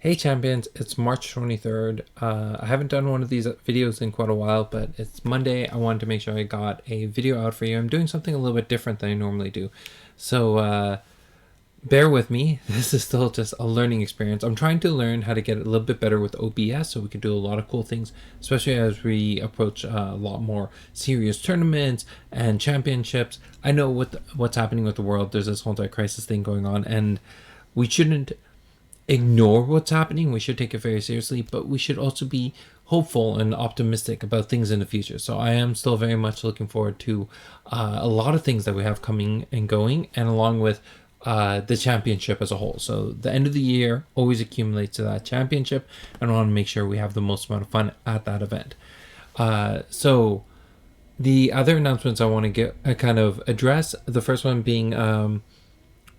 Hey champions, it's March 23rd. I haven't done one of these videos in quite a while, but it's Monday. I wanted to make sure I got a video out for you. I'm doing something a little bit different than I normally do. So bear with me. This is still just a learning experience. I'm trying to learn how to get a little bit better with OBS so we can do a lot of cool things, especially as we approach a lot more serious tournaments and championships. I know what's happening with the world. There's this multi-crisis thing going on, and we shouldn't ignore what's happening. We should take it very seriously, but we should also be hopeful and optimistic about things in the future. So I am still very much looking forward to a lot of things that we have coming and going, and along with the championship as a whole. So the end of the year always accumulates to that championship, and I want to make sure we have the most amount of fun at that event. So the other announcements I want to get kind of address, the first one being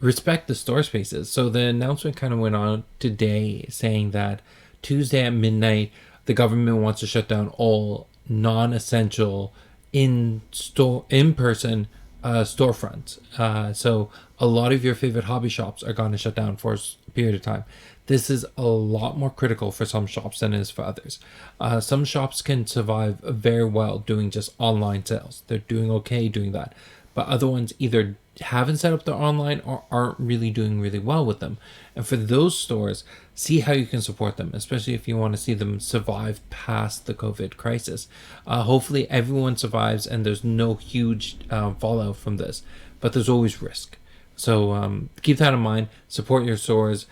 respect the store spaces. So the announcement kind of went on today saying that Tuesday at midnight, the government wants to shut down all non-essential in-person storefronts. So a lot of your favorite hobby shops are going to shut down for a period of time. This is a lot more critical for some shops than it is for others. Some shops can survive very well doing just online sales. They're doing okay doing that. But other ones either haven't set up their online or aren't really doing really well with them. And for those stores, see how you can support them, especially if you want to see them survive past the COVID crisis. Hopefully everyone survives and there's no huge fallout from this, but there's always risk. So keep that in mind, support your stores,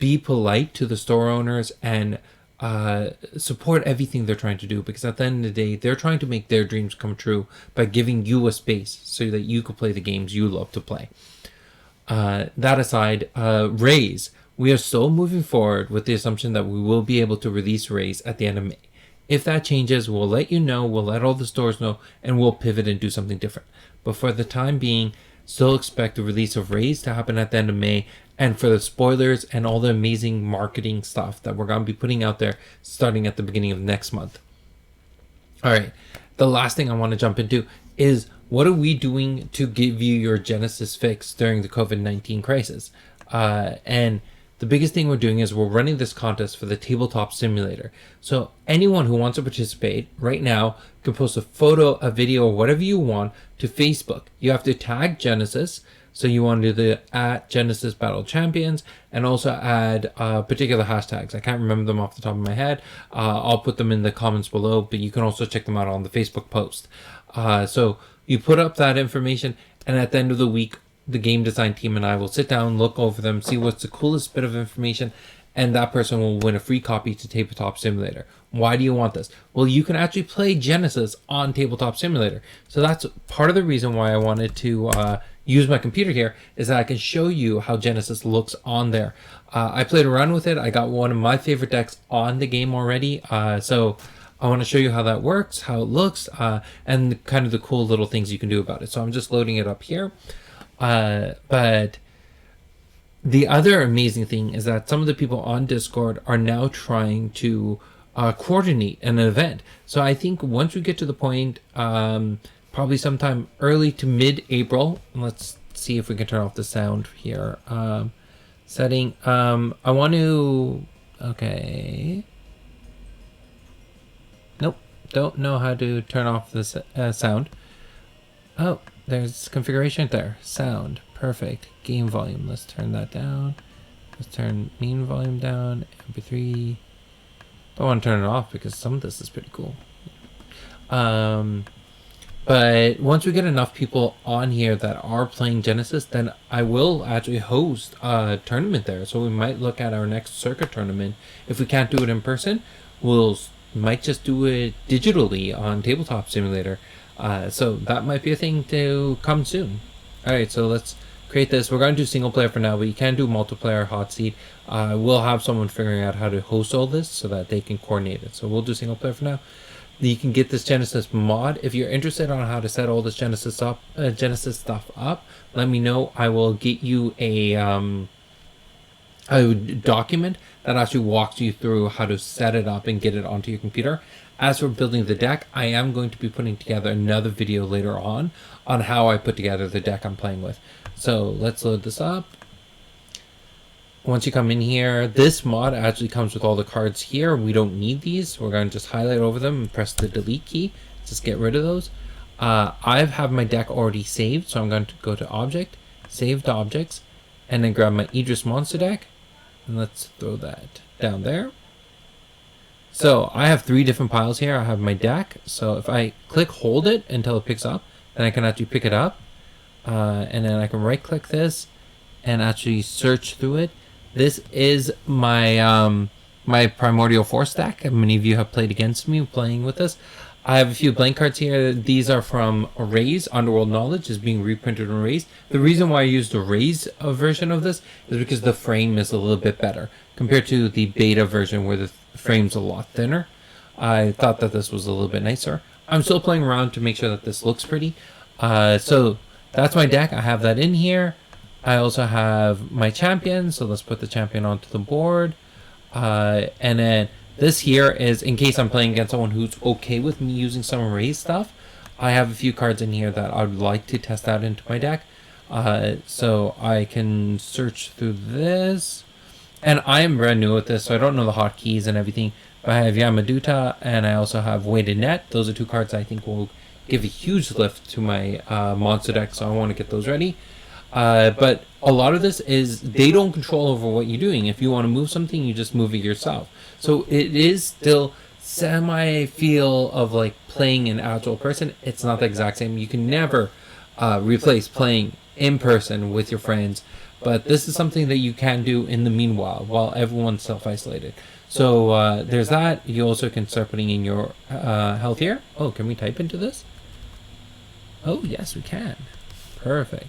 be polite to the store owners, and support everything they're trying to do, because at the end of the day, they're trying to make their dreams come true by giving you a space so that you can play the games you love to play. That aside, Raze, we are still moving forward with the assumption that we will be able to release Raze at the end of May. If that changes, we'll let you know, we'll let all the stores know, and we'll pivot and do something different. But for the time being, still expect the release of Raze to happen at the end of May, and for the spoilers and all the amazing marketing stuff that we're going to be putting out there starting at the beginning of next month. All right, the last thing I want to jump into is, what are we doing to give you your Genesis fix during the COVID-19 crisis? And the biggest thing we're doing is we're running this contest for the tabletop simulator. So anyone who wants to participate right now can post a photo, a video, or whatever you want to Facebook. You have to tag Genesis. So you want to do the @Genesis Battle Champions, and also add particular hashtags. I can't remember them off the top of my head. I'll put them in the comments below, but you can also check them out on the Facebook post. So you put up that information, and at the end of the week, the game design team and I will sit down, look over them, see what's the coolest bit of information, and that person will win a free copy to Tabletop Simulator. Why do you want this? Well, you can actually play Genesis on Tabletop Simulator. So that's part of the reason why I wanted to use my computer here, is that I can show you how Genesis looks on there. I played around with it. I got one of my favorite decks on the game already. So I want to show you how that works, how it looks, and kind of the cool little things you can do about it. So I'm just loading it up here. But the other amazing thing is that some of the people on Discord are now trying to coordinate an event. So I think once we get to the point, probably sometime early to mid-April, let's see if we can turn off the sound here. Setting, I want to, okay. Nope, don't know how to turn off the sound. Oh, there's configuration there. Sound, perfect. Game volume, let's turn that down. Let's turn mean volume down. MP3. Don't want to turn it off because some of this is pretty cool. But once we get enough people on here that are playing Genesis, then I will actually host a tournament there. So we might look at our next circuit tournament. If we can't do it in person, might just do it digitally on Tabletop Simulator. So that might be a thing to come soon. Alright, so let's create this. We're going to do single player for now, but you can do multiplayer hot seat. We'll have someone figuring out how to host all this so that they can coordinate it. So we'll do single player for now. You can get this Genesis mod. If you're interested on how to set all this Genesis stuff up, let me know. I will get you a document that actually walks you through how to set it up and get it onto your computer. As for building the deck, I am going to be putting together another video later on how I put together the deck I'm playing with. So let's load this up. once you come in here, this mod actually comes with all the cards here. We don't need these. We're going to just highlight over them and press the delete key. Just get rid of those. I have my deck already saved, so I'm going to go to Object, Saved Objects, and then grab my Idris Monster deck. And let's throw that down there. So I have 3 different piles here. I have my deck. So if I click hold it until it picks up, then I can actually pick it up. And then I can right click this and actually search through it. This is my my Primordial Force deck. Many of you have played against me playing with this. I have a few blank cards here. These are from Raze. Underworld Knowledge is being reprinted on Raze. The reason why I used the Raze version of this is because the frame is a little bit better compared to the beta version where the frame's a lot thinner. I thought that this was a little bit nicer. I'm still playing around to make sure that this looks pretty. So that's my deck. I have that in here. I also have my champion. So let's put the champion onto the board. And then this here is in case I'm playing against someone who's okay with me using some Raze stuff. I have a few cards in here that I would like to test out into my deck. So I can search through this. And I am brand new at this, so I don't know the hotkeys and everything. But I have Yamaduta, and I also have Weighted Net. Those are 2 cards I think will give a huge lift to my monster deck, so I want to get those ready. But a lot of this is they don't control over what you're doing. If you want to move something, you just move it yourself. So it is still semi-feel of like playing an actual person. It's not the exact same. You can never replace playing in person with your friends. But this is something that you can do in the meanwhile while everyone's self-isolated. So there's that. You also can start putting in your health here. Oh, can we type into this? Oh, yes, we can. Perfect.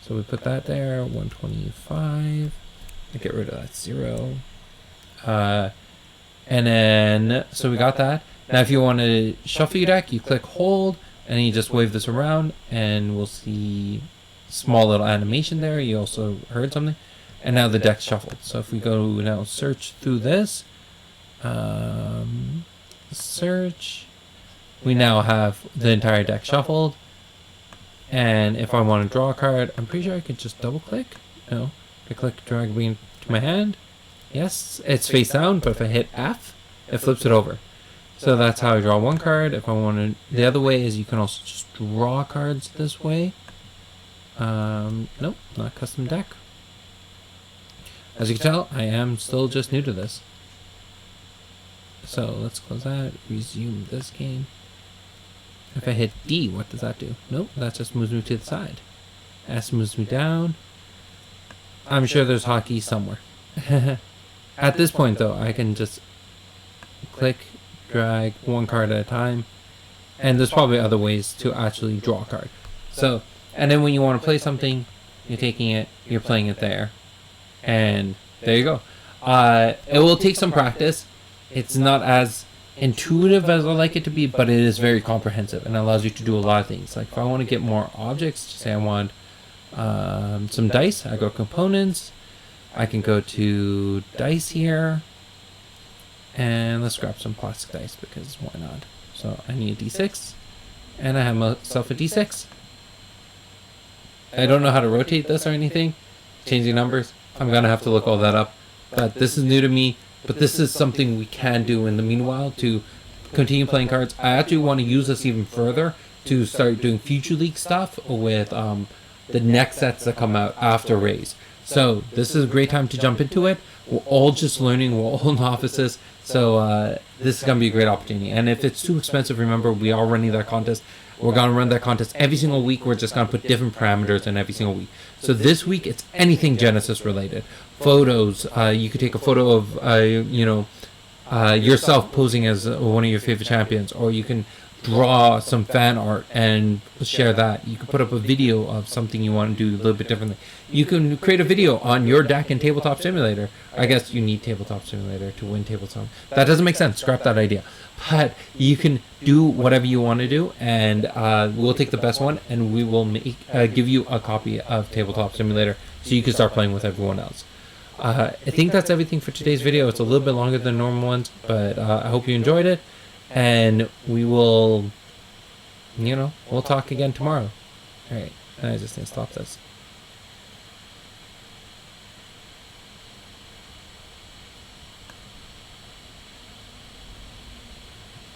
So we put that there, 125. I get rid of that 0. And then, so we got that. Now if you want to shuffle your deck, you click hold, and you just wave this around, and we'll see small little animation there. You also heard something. And now the deck's shuffled. So if we go now search through this, search, we now have the entire deck shuffled. And if I want to draw a card, I'm pretty sure I could just double click. No, I click drag me into my hand. Yes, it's face down, but if I hit F, it flips it over. So that's how I draw one card. If I want to, the other way is you can also just draw cards this way. Nope, not custom deck. As you can tell, I am still just new to this. So let's close that, resume this game. If I hit D, what does that do? Nope, that just moves me to the side. S moves me down. I'm sure there's hotkey somewhere. At this point though, I can just click, drag one card at a time. And there's probably other ways to actually draw a card. So, and then when you want to play something, you're taking it, you're playing it there. And there you go. It will take some practice. It's not as intuitive as I like it to be, but it is very comprehensive and allows you to do a lot of things. Like if I want to get more objects, say I want some dice, I go components. I can go to dice here. And let's grab some plastic dice because why not? So I need a D6. And I have myself a D6. I don't know how to rotate this or anything. Changing numbers. I'm going to have to look all that up. But this is new to me. But this is something we can do in the meanwhile to continue playing cards. I actually want to use this even further to start doing Future League stuff with the next sets that come out after Raze. So this is a great time to jump into it. We're all just learning. We're all novices. So this is going to be a great opportunity. And if it's too expensive, remember, we are running that contest. We're going to run that contest every single week. We're just going to put different parameters in every single week. So this week, it's anything Genesis related. Photos. You could take a photo of, yourself posing as one of your favorite champions. Or you can draw some fan art and share that. You can put up a video of something you want to do a little bit differently. You can create a video on your deck in Tabletop Simulator. I guess you need Tabletop Simulator to win Tabletop. That doesn't make sense. Scrap that idea. But you can do whatever you want to do, and we'll take the best one, and we will give you a copy of Tabletop Simulator so you can start playing with everyone else. I think that's everything for today's video. It's a little bit longer than normal ones, but I hope you enjoyed it, and we will, we'll talk again tomorrow. All right, I just need to stop this.